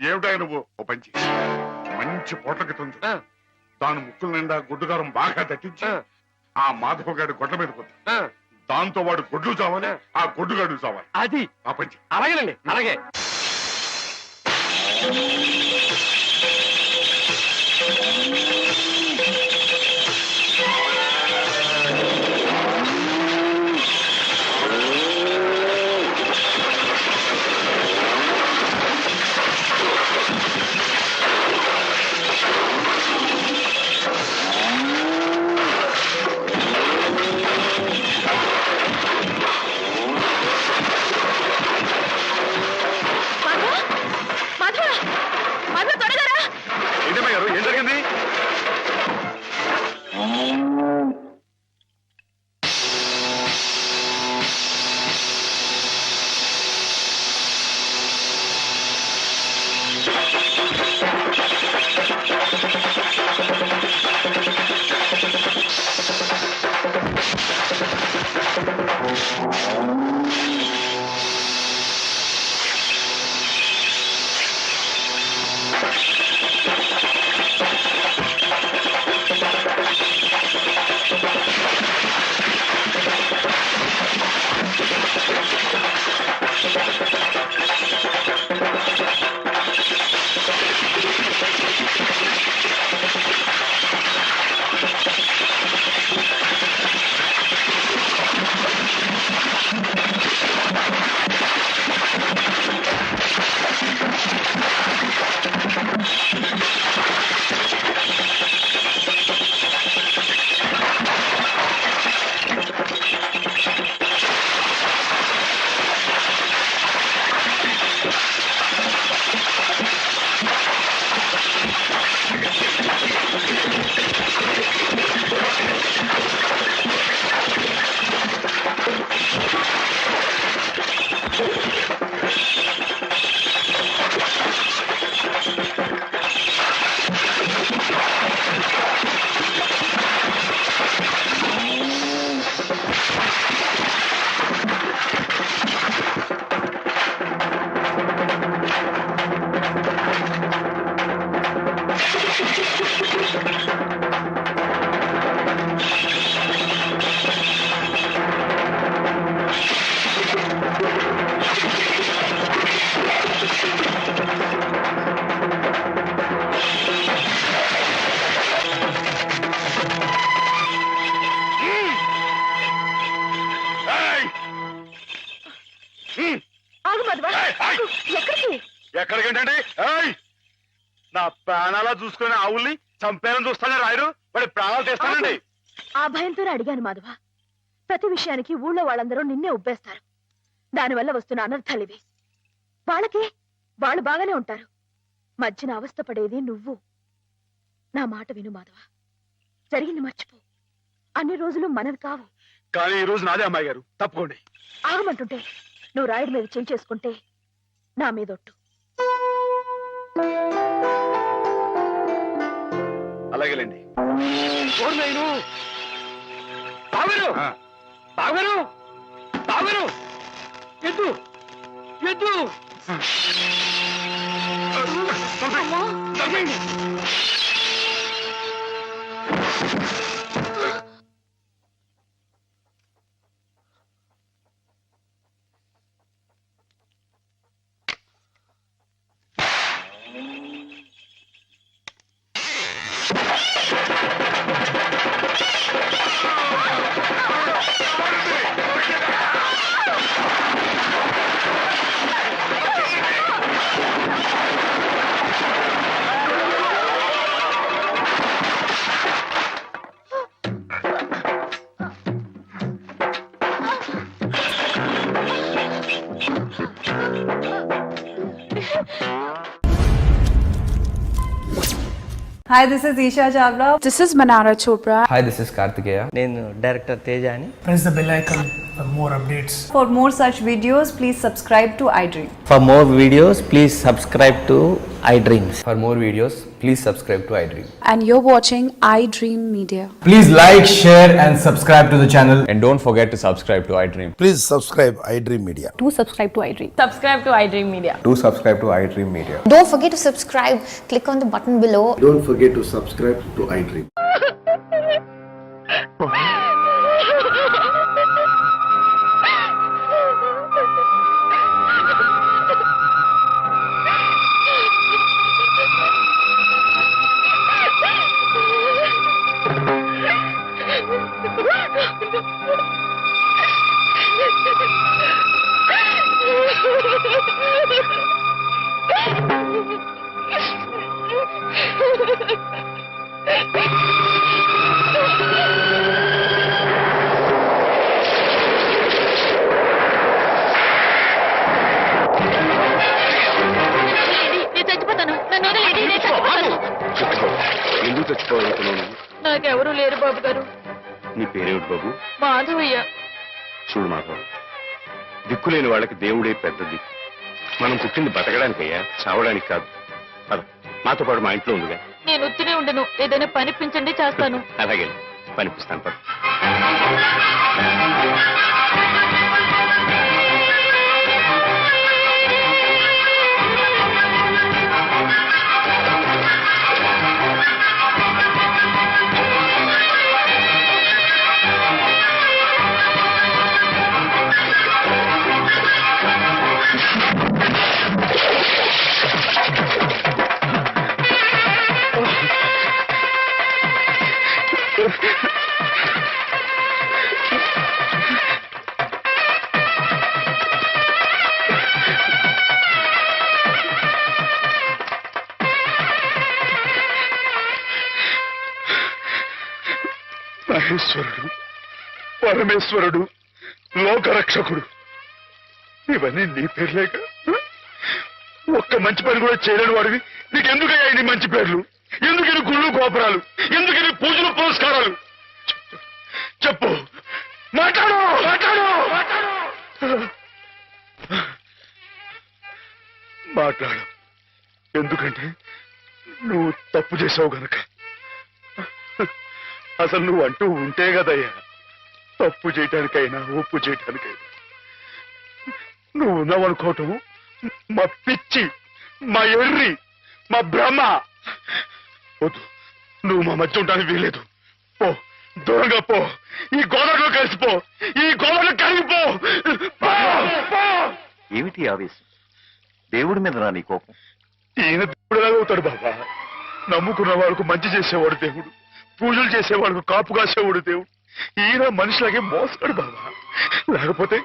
ఏమిటా నువ్వు ఓ పంచి మంచి పోట్లకి తుంది దాని ముక్కుల నిండా గుడ్డుగారం బాగా దట్టించి ఆ మాధవ గారి గొడ్ల మీద కొద్ది దాంతో వాడు గొడ్లు చావాలి ఆ గొడ్డుగాడు చావాలి అది ఆ పంచి అలాగేనండి అలాగే. ఏంటమ్మా గారు ఏం జరిగింది? ఎక్కడికేంటండి? నా ప్రాణాలా చూసుకుని ఆవుల్ని చంపేయాలని చూస్తానే రాయరు వాడి ప్రాణాలు తీస్తానండి. ఆ భయంతోనే అడిగాను మాధవ. ప్రతి విషయానికి ఊళ్ళో వాళ్ళందరూ నిన్నే ఉబ్బేస్తారు. దానివల్ల వస్తున్న అనర్థాలివి. వాళ్ళకి వాళ్ళు బాగానే ఉంటారు. మధ్యన అవస్థ పడేది నువ్వు. నా మాట విను మాధవ. జరిగింది మర్చిపో. అన్ని రోజులు మనవి కావు. కానీ ఈ రోజు నాదే అమ్మాయి గారు, తప్పుకోండి. ఆగమంటుంటే నువ్వు రాయుడి మీద చేసుకుంటే నా మీదొట్టు. అలాగేలేండి. ఎద్దు ఎద్దు Hi, this is Isha Chavla. This is Manara Chopra. Hi, this is Kartikeya. నేను డైరెక్టర్ తేజ అని. Press the bell icon for more updates. For more such videos, please subscribe to iDream. For more videos, please subscribe to iDreams. For more videos, please subscribe to iDream. And you're watching iDream Media. Please like, share and subscribe to the channel. And don't forget to subscribe to iDream. Please subscribe iDream Media. Do subscribe to iDream. Subscribe to iDream Media. Do subscribe to iDream Media. Don't forget to subscribe. Click on the button below. Don't forget to subscribe to iDream. ఎందుకు చచ్చిపోవాలనుకున్నాను? నాకెవరూ లేరు బాబు గారు. నీ పేరేమిటి బాబు? మాధవయ్య. చూడు మాధవ, దిక్కులేని వాళ్ళకి దేవుడే పెద్ద దిక్కు. మనం పుట్టింది బతకడానికయ్యా, చావడానికి కాదు. పద, మాతో పాటు మా ఇంట్లో ఉందిగా. నేను ఉత్తినే ఉండను, ఏదైనా పనిపించండి, చేస్తాను. అలాగే పనిపిస్తాను. పద. మహేశ్వరుడు, పరమేశ్వరుడు, లోకరక్షకుడు, ఇవన్నీ నీ పేర్లేక? ఒక్క మంచి పని కూడా చేయలేని వాడివి నీకెందుకయ్యా ఇన్ని మంచి పేర్లు? ఎందుకని గుళ్ళు గోపురాలు? ఎందుకని పూజలు పురస్కారాలు? చెప్పు, మాట్లాడు, మాట్లాడు, మాట్లాడు. ఎందుకంటే నువ్వు తప్పు చేసావు గనక. అసలు నువ్వు అంటూ ఉంటే కదయ్యా తప్పు చేయటానికైనా ఒప్పు చేయటానికైనా. నువ్వు ఉన్నావనుకోవటం మా పిచ్చి, మా ఎర్రి, మా భ్రమ. వద్దు, నువ్వు మా మధ్య ఉండడానికి వీలేదు. పో, దూరంగా పో. ఈ గోదావరిలో కలిసిపో, ఈ గోదావరిలో కలిగిపో. ఏమిటి ఆవేశం? దేవుడి మీద నా నీ కోపం? ఈయన దేవుడులాగా అవుతాడు బాబా. నమ్ముకున్న వాళ్ళకు మంచి చేసేవాడు దేవుడు, పూజలు చేసేవాళ్ళకు కాపు కాసేవాడు దేవుడు. ఈయన మనిషిలాగే మోస్తాడు బాబా. లేకపోతే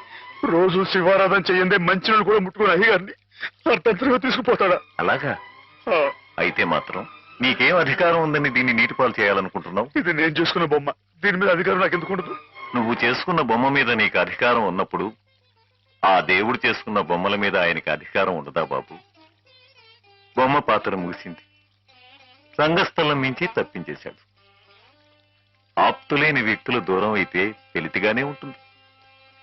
రోజు శివారాధన చెయ్యందే మంచి కూడా ముట్టుకుని అయ్యగారిని అర్థంతరంగా తీసుకుపోతాడా? అలాగా అయితే మాత్రం నీకేం అధికారం ఉందని దీన్ని నీటిపాలు చేయాలనుకుంటున్నావు? ఇది నేను చేసుకున్న బొమ్మ, దీని మీద అధికారం నాకు ఎందుకు ఉండదు? నువ్వు చేసుకున్న బొమ్మ మీద నీకు అధికారం ఉన్నప్పుడు ఆ దేవుడు చేసుకున్న బొమ్మల మీద ఆయనకి అధికారం ఉండదా బాబు? బొమ్మ పాత్ర ముగిసింది, రంగస్థలం మించి తప్పించేశాడు. ఆప్తులేని వ్యక్తులు దూరం అయితే వెలితిగానే ఉంటుంది.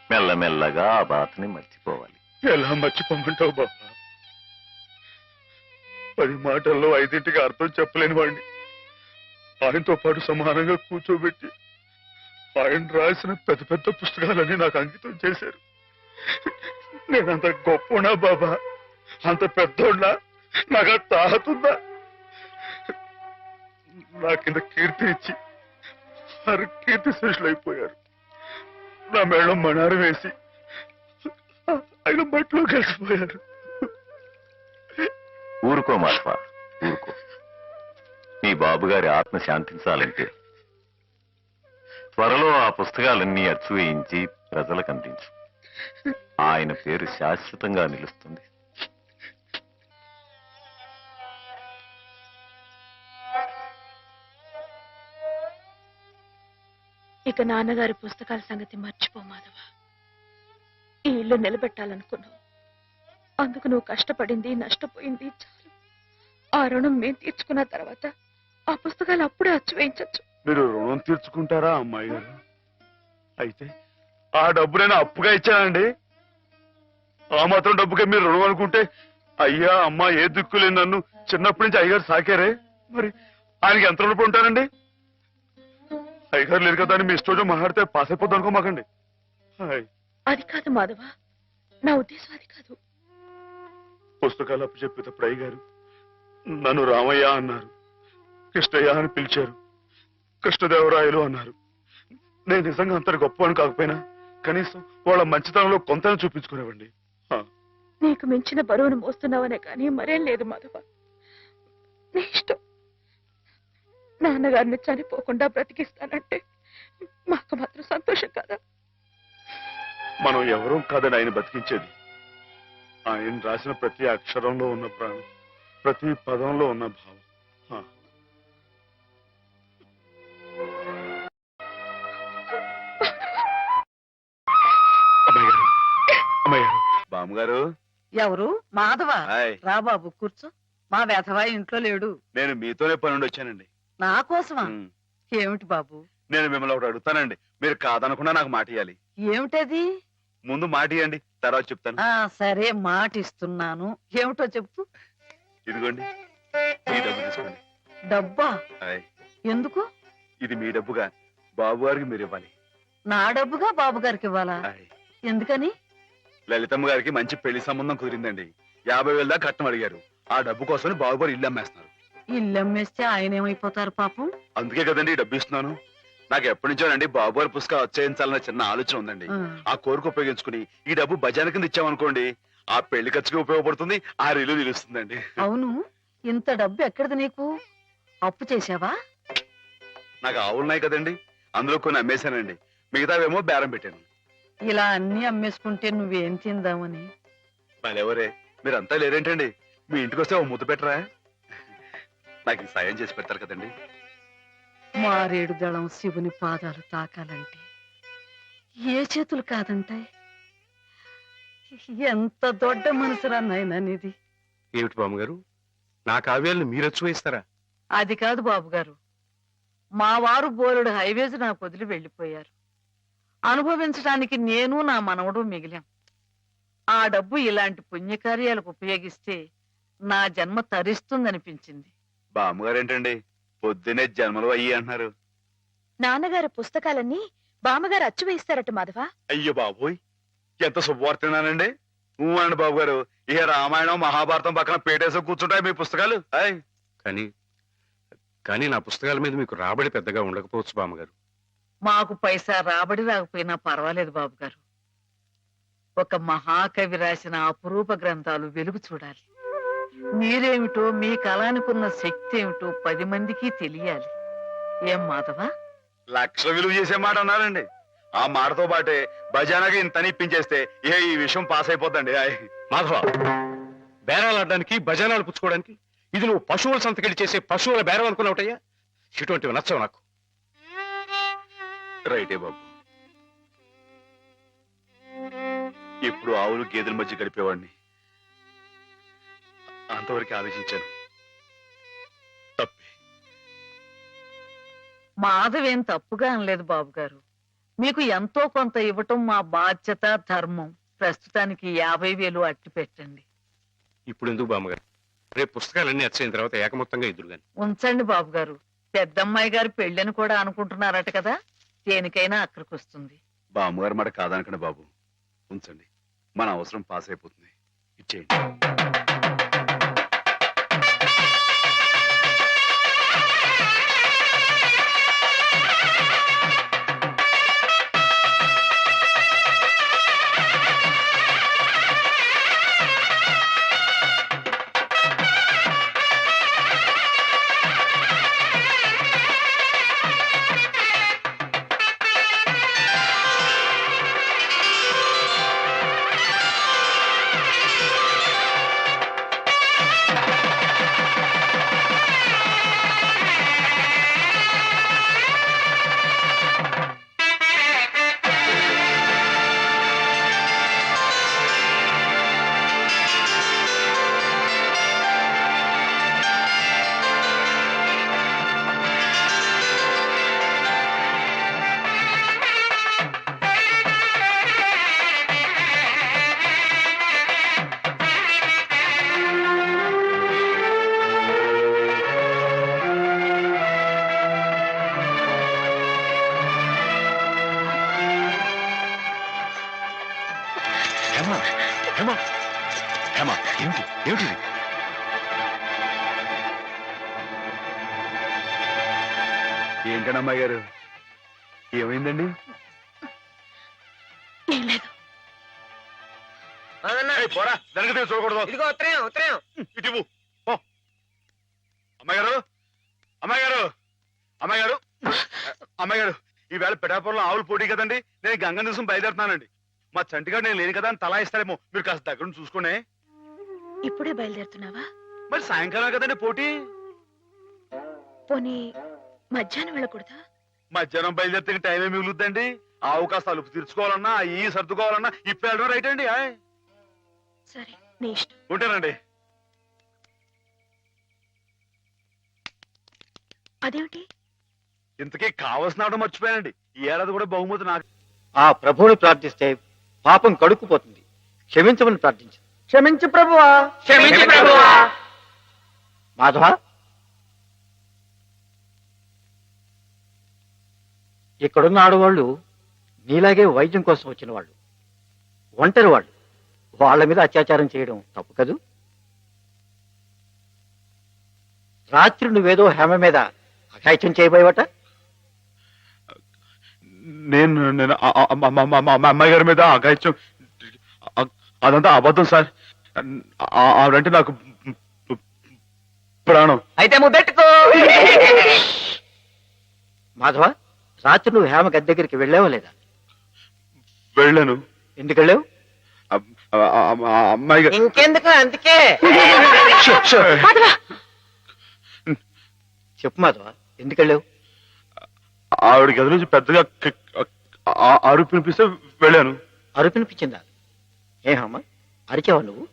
మెల్లమెల్లగా ఆ బాధని మర్చిపోవాలి. ఎలా మర్చిపోమంటావు బాబా? 10 మాటల్లో 5ంటికి అర్థం చెప్పలేని వాడిని ఆయనతో పాటు సమానంగా కూర్చోబెట్టి ఆయన రాసిన పెద్ద పెద్ద పుస్తకాలన్నీ నాకు అంకితం చేశారు. నేనంత గొప్పనా బాబా? అంత పెద్దోడ్నా? నాకు తాహతుందా? నా కింద కీర్తి ఇచ్చి వారు కీర్తి శేషులు అయిపోయారు. నా మేడం మణారు వేసి ఆయన మట్లో కలిసిపోయారు. ఊరుకో మాధవ, ఊరుకో. నీ బాబుగారి ఆత్మ శాంతించాలంటే త్వరలో ఆ పుస్తకాలన్నీ అచ్చు వేయించి ప్రజలకు అందించు. ఆయన పేరు శాశ్వతంగా నిలుస్తుంది. ఇక నాన్నగారి పుస్తకాల సంగతి మర్చిపో మాధవ. ఈ ఇల్లు నిలబెట్టాలనుకున్నావు, అందుకు నువ్వు కష్టపడింది నష్టపోయింది చాలు. ఆ రుణం మేం తీర్చుకున్న తర్వాత ఆ పుస్తకాలు అప్పుడే అచ్చు వేయించచ్చు. మీరు రుణం తీర్చుకుంటారా అమ్మాయి గారు? అయితే ఆ డబ్బు నేను అప్పుగా ఇచ్చానండి. ఆ మాత్రం డబ్బుకే మీరు రుణం అనుకుంటే అయ్యా అమ్మా ఏ దిక్కులేని నన్ను చిన్నప్పటి నుంచి అయ్యగారు సాకారే, మరి ఆయనకి ఎంత రుణపడి ఉంటానండి? అయ్యగారు లేరు కదా అని మీ ఇష్టం మాట్లాడితే పాస్ అయిపోద్ది అనుకోమాకండి. హాయ్. అది కాదు మాధవ, నా ఉద్దేశం అది కాదు. పుస్తకాలు అప్పు చెప్పేటప్పుడు అయ్యగారు నన్ను రామయ్య అన్నారు, కృష్ణయ్య అని పిలిచారు, కృష్ణదేవరాయలు అన్నారు. నేను నిజంగా అంత గొప్పవాడిని కాకపోయినా కనీసం వాళ్ళ మంచితనంలో కొంతని చూపించుకునేవండి. నీకు మించిన బరువును మోస్తున్నావనే కానీ మరేం లేదు మాధవ. నీ ఇష్టం. నాన్నగారిని చనిపోకుండా బ్రతికిస్తానంటే మాకు మాత్రం సంతోషం కదా. మనం ఎవరూ కాదని ఆయన బతికించేది. ఆయన రాసిన ప్రతి అక్షరంలో ఉన్న ప్రాణం, ప్రతి పదంలో ఉన్న భావం. అమ్మయ్యారు. బామ్మగారు. ఎవరు? మాధవ. హాయ్. రా బాబు కూర్చో. మా వెధవా ఇంట్లో లేడు. నేను మీతోనే పని నుండి వచ్చానండి. నా కోసమా? ఏమిటి బాబు? నేను మిమ్మల్ని ఒకటి అడుగుతానండి, మీరు కాదనకుండా నాకు మాట ఇవ్వాలి. ఏమిటది? ముందు మాట ఇవ్వండి, తర్వాత చెప్తాను. సరే మాట ఇస్తున్నాను. ఏమిటో చెప్పు. ఇదిగోండి, ఈ డబ్బు తీసుకోండి. డబ్బా? హాయ్. ఎందుకు? ఇది మీ డబ్బుగా బాబు గారికి మీరు ఇవ్వాలి. నా డబ్బుగా బాబు గారికి ఇవ్వాలా? హాయ్. ఎందుకని? లలితమ్మ గారికి మంచి పెళ్లి సంబంధం కుదిరిందండి. 50,000 దాకా కట్నం అడిగారు. ఆ డబ్బు కోసం బాబు గారు ఇల్లు అమ్మేస్తున్నారు. ఇల్లు అమ్మేస్తే ఆయన ఏమైపోతారు పాపం? అందుకే కదండి ఈ డబ్బు ఇస్తున్నాను. నాకు ఎప్పటి నుంచోనండి బాబు గారి పుస్తకాలు వచ్చేయించాలన్న చిన్న ఆలోచన ఉందండి. ఆ కోరిక ఉపయోగించుకుని ఈ డబ్బు బజార్ కింద ఇచ్చామనుకోండి, ఆ పెళ్లి ఖర్చుకి ఉపయోగపడుతుంది, ఆ ఇల్లు నిలుస్తుందండి. అవును, ఇంత డబ్బు ఎక్కడిది నీకు? అప్పు చేశావా? నాకు ఆవులున్నాయి కదండి, అందులో కొన్ని అమ్మేశానండి. మిగతావేమో బేరం పెట్టాను. ఇలా అన్ని అమ్మేసుకుంటే నువ్వేం తిందామని. మళ్ళెవరే మీరంతా లేరేంటండి? మీ ఇంటికి వస్తే ఓ ముద్దు పెట్టరా? నాకు ఈ సాయం చేసి పెడతారు కదండి. మారేడు దళం శివుని పాదాలు తాకాలంటే ఏ చేతులు కాదంటాయి? ఎంత దొడ్డ మనసురా నాయనా నీది. ఏమిటి బామ్మగారు, నా కావ్యాలను మీరు వచ్చి అది కాదు బాబు గారు, మా వారు బోలెడు హైవేస్ నాకు వదిలి వెళ్ళిపోయారు. అనుభవించడానికి నేను నా మనవడు మిగిలాం. ఆ డబ్బు ఇలాంటి పుణ్యకార్యాలకు ఉపయోగిస్తే నా జన్మ తరిస్తుందనిపించింది. బామ్మగారు ఏంటండి పొద్దునే జన్మలు అయ్యి అంటున్నారు? నాన్నగారి పుస్తకాలన్నీ బామ్మగారు అచ్చు వేయిస్తారట మాధవ. అయ్యో బాబోయ్, ఎంత శుభవార్తనానండి. అనండి బాబు గారు, ఇక రామాయణం మహాభారతం పక్కన పేటేసో కూర్చుంటాయి మీ పుస్తకాలు. కానీ నా పుస్తకాల మీద మీకు రాబడి పెద్దగా ఉండకపోవచ్చు బామ్మగారు. మాకు పైసా రాబడి రాకపోయినా పర్వాలేదు బాబు గారు. ఒక మహాకవి రాసిన అపురూప గ్రంథాలు వెలుగు చూడాలి. మీరేమిటో, మీ కళానికున్న శక్తి ఏమిటో 10 మందికి తెలియాలి. ఏం మాధవ? లక్ష విలువ చేసే మాట అన్నారండి. ఆ మాటతో పాటే భజానగా ఇంత ఇప్పించేస్తే ఈ విషయం పాస్ అయిపోద్దండి. మాధవ, బేరాలు ఆడడానికి భజనాలు పుచ్చుకోవడానికి ఇది నువ్వు పశువుల సంతకెళ్ళి చేసే పశువుల బేరం అనుకున్నావుటయ్యా? ఇటువంటివి నచ్చవు నాకు. రైటే బాబు, ఇప్పుడు ఆవులు గేదెల మధ్య గడిపేవాడిని. అంతవరకు ఆలోచించాను. తప్పే. మాధవేం తప్పుగా అనలేదు బాబు గారు. మీకు ఎంతో కొంత ఇవ్వటం మా బాధ్యత, ధర్మం. ప్రస్తుతానికి 50,000 అట్టి పెట్టండి. ఇప్పుడు ఎందుకు బామ్మగారు? రేపు పుస్తకాలన్నీ వచ్చైన తర్వాత ఏకమొత్తంగా ఎదురుగాని ఉంచండి బాబు గారు. పెద్దమ్మాయి గారు పెళ్ళని కూడా అనుకుంటున్నారట కదా, దేనికైనా అక్కడికి వస్తుంది. బామ్మగారు మాట కాదనకండి బాబు, ఉంచండి. మన అవసరం పాస్ అయిపోతుంది. ఇచ్చేయండి. ఏంటండి అమ్మాయి గారు, ఏమైందండి? ఏం లేదు. పోరా, వెనక తిరిగి చూడకూడదు. ఇదిగో ఉత్తరం ఉత్తరం. ఇటు ఇవ్వు. పో. అమ్మాయి గారు, అమ్మాయి గారు, అమ్మాయి గారు, అమ్మాయి గారు, ఈవేళ పిఠాపురంలో ఆవులు పోటీ కదండి, నేను గంగ దివసం బయలుదేరుతున్నానండి. మా చంటిగాడు నేను లేని కదా అని తలా ఇస్తారేమో, మీరు కాస్త దగ్గర నుంచి చూసుకోండి. ఇప్పుడే బయలుదేరుతున్నావా? మరి సాయంకాలం కదండి పోటీ. పోనీ మధ్యాహ్నం వెళ్ళకూడదా? మధ్యాహ్నం బయలుదేరితే టైం ఏమి మిగులుద్దండి? ఆవు కాస్త అలుపు తీర్చుకోవాలన్నా, ఈ సర్దుకోవాలన్నా ఇప్పుడు వెళ్ళడం రైట్ అండి. సరే, నీ ఇష్టం. ఉంటానండి. అదేమిటి? ఇంతకీ కావలసిన మర్చిపోయానండి. ఈ ఏడాది కూడా బహుమతి నాకు. ఆ ప్రభువుని ప్రార్థిస్తే పాపం కడుక్కుపోతుంది. క్షమించమని ప్రార్థించు. క్షమించు ప్రభువా, క్షమించు ప్రభువా. మాధవ, ఇక్కడున్న ఆడవాళ్ళు నీలాగే వైద్యం కోసం వచ్చిన వాళ్ళు, ఒంటరి వాళ్ళు. వాళ్ళ మీద అత్యాచారం చేయడం తప్పు కదూ? రాత్రి నువ్వేదో హేమ మీద అఘాయిత్యం చేయబోయేవట. నేను నేను మా అమ్మాయి గారి మీద అఘాయిత్యం, అదంతా అబద్ధం సార్. ఆవిడంటే నాకు ప్రాణం. అయితే ముద్దెట్టుకో. మాధవ, రాత్రి నువ్వు హేమ గది దగ్గరికి వెళ్ళావా లేదా? వెళ్ళాను. ఎందుకు వెళ్ళావు? అమ్మాయి గారు ఇంకెందుకు, అందుకే. చెప్పు మాధవ, ఎందుకు వెళ్ళావు? ఆవిడ గది నుంచి పెద్దగా అరుపు వినిపిస్తే వెళ్ళాను. అరుపినిపించిందా? ఏమమ్మా, అరిచావా నువ్వు?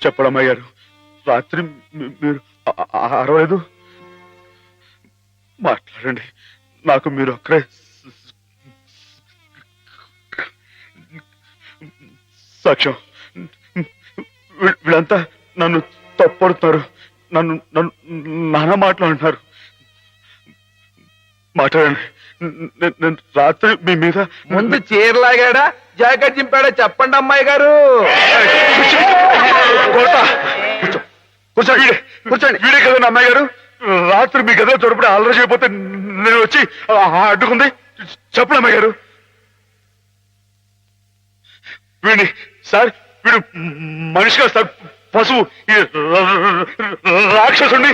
చెప్పడం అమ్మాయి గారు, రాత్రి మీరు అరవలేదు. మాట్లాడండి, నాకు మీరు ఒక్కరే సాక్ష్యం. వీళ్ళంతా నన్ను తప్పడుతున్నారు, నన్ను నన్ను నానా మాట్లాడుతున్నారు. మాట్లాడండి. నేను రాత్రి మీ మీద ముందు చీరలాగాడా జాకెట్ చింపాడా చెప్పండి అమ్మాయి గారు. కూర్చోండి, కూర్చోండి. వీడే కదండి అమ్మాయి గారు, రాత్రి మీ గదిలో చొరపడి అల్లరి చేయకపోతే నేను వచ్చి అడ్డుకుంది. చెప్పండి అమ్మాయి గారు. వీడిని సార్, వీడు మనిషిగా సార్, పశువు, ఈ రాక్షసుడిని.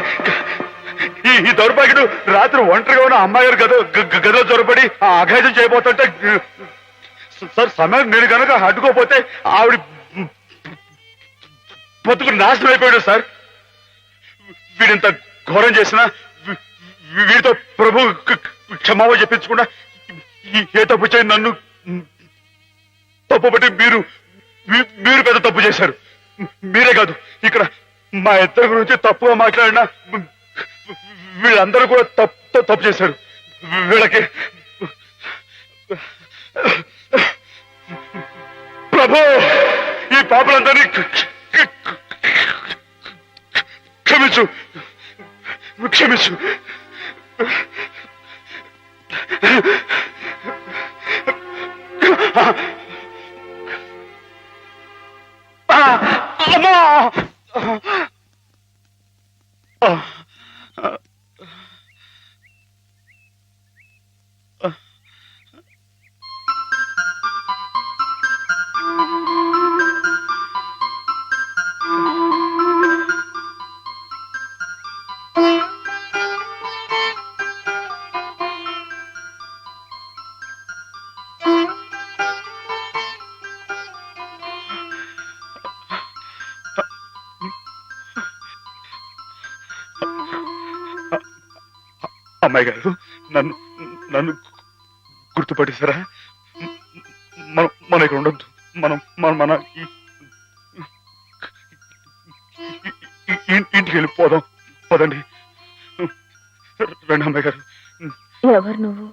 ఈ దౌర్భాగ్యుడు రాత్రి ఒంటరిగా ఉన్న అమ్మాయి గారు గదిలో చొరపడి అఘాయిత్యం చేయబోతుంటే సార్, సమయం నేను కనుక అడ్డుకోపోతే ఆవిడ బతుకు నాశనం అయిపోయాడు సార్. వీడింత ఘోరం చేసినా వీడితో ప్రభు క్షమావ చెప్పించకుండా ఏ తప్పు చేయండి నన్ను తప్పు బట్టి మీరు పెద్ద తప్పు చేశారు. మీరే కాదు, ఇక్కడ మా ఇద్దరి గురించి తప్పుగా మాట్లాడినా వీళ్ళందరూ కూడా తప్పు చేశారు. వీళ్ళకి ప్రభు ఈ పాపలందరినీ క్షమించు, క్షమించు. అమ్మా, అమ్మాయి గారు, నన్ను నన్ను గుర్తుపట్టేశారా? మన ఇక్కడ ఉండొద్దు, మన ఇంటికి వెళ్ళిపోదాం. పదండి, రండి అమ్మాయి గారు. ఎవరు నువ్వు?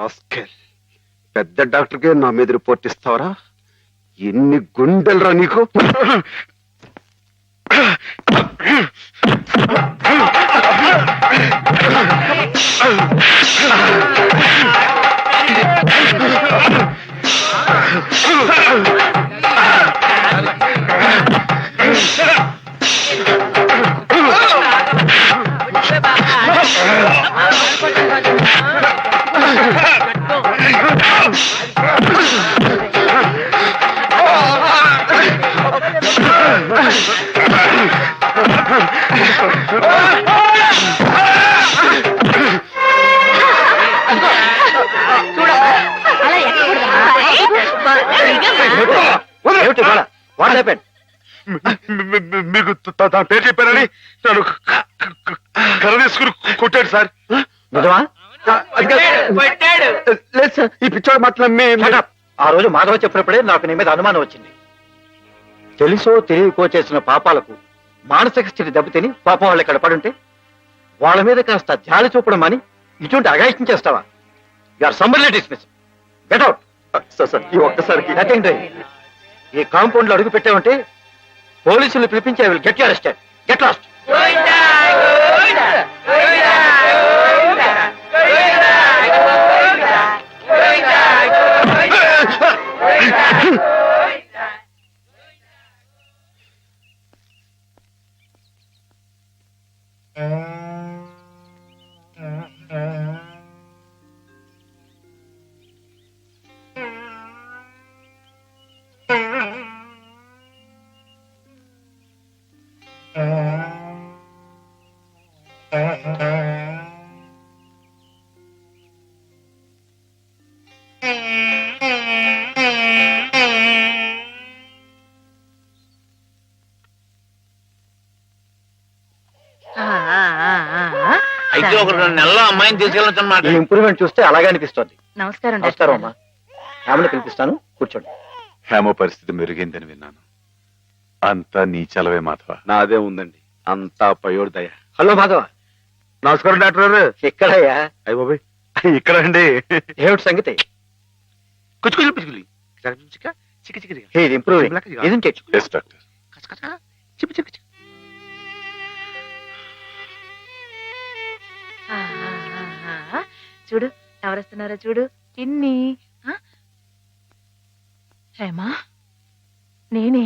రాస్కెల్. పెద్ద డాక్టర్కే నా మీద రిపోర్ట్ ఇస్తావరా? ఎన్ని గుండెలరా నీకు? మీకు తన పేరు చెప్పారని నన్ను కర్ర తీసుకుని కొట్టాడు సార్. నిజమా? లేదు సార్, ఈ పిచ్చోడు మాత్రం ఆ రోజు మాధవ చెప్పినప్పుడే నాకు నీ మీద అనుమానం వచ్చింది. తెలుసో తెలియకో చేసిన పాపాలకు మానసిక స్థితి దెబ్బతిని పాపం వాళ్ళు ఇక్కడ పడుంటే వాళ్ళ మీద కాస్త జాలి చూపడం అని ఇటువంటి అగాయిత్యం చేస్తావా? You are summarily dismiss. Get out. Sir ఈ ఒక్కసారికి నథింగ్ డూయింగ్. ఈ కాంపౌండ్ లో అడుగు పెట్టామంటే పోలీసులు పిలిపించి I will get you arrested. Get lost. అయితే ఒక 2 నెలల్లో అమ్మాయిని తీసుకెళ్ళొచ్చన్నమాట. ఈ ఇంప్రూవ్మెంట్ చూస్తే అలాగే అనిపిస్తోంది. నమస్కారం నమస్కారం అమ్మా. ఆమెను పిలిపిస్తాను, కూర్చోండి. హేమ పరిస్థితి మెరుగైందని విన్నాను. అంతా నీ చలవే మాధవ. నాదే ఉందండి, అంతా పయోడు దయ. హలో మాధవ. నమస్కారం డాక్టర్ గారు. ఎక్కడయ్యా? అయ్య బాబాయ్, ఇక్కడ అండి. ఏమిటి సంగతి? కుచ్చుకులు పిచ్చుకులు చిక్క చిక్క He is improving, isn't it? Yes doctor. Chippi Chippi చూడు ఎవరొస్తున్నారో చూడు. పిన్ని. హేమా నేనే.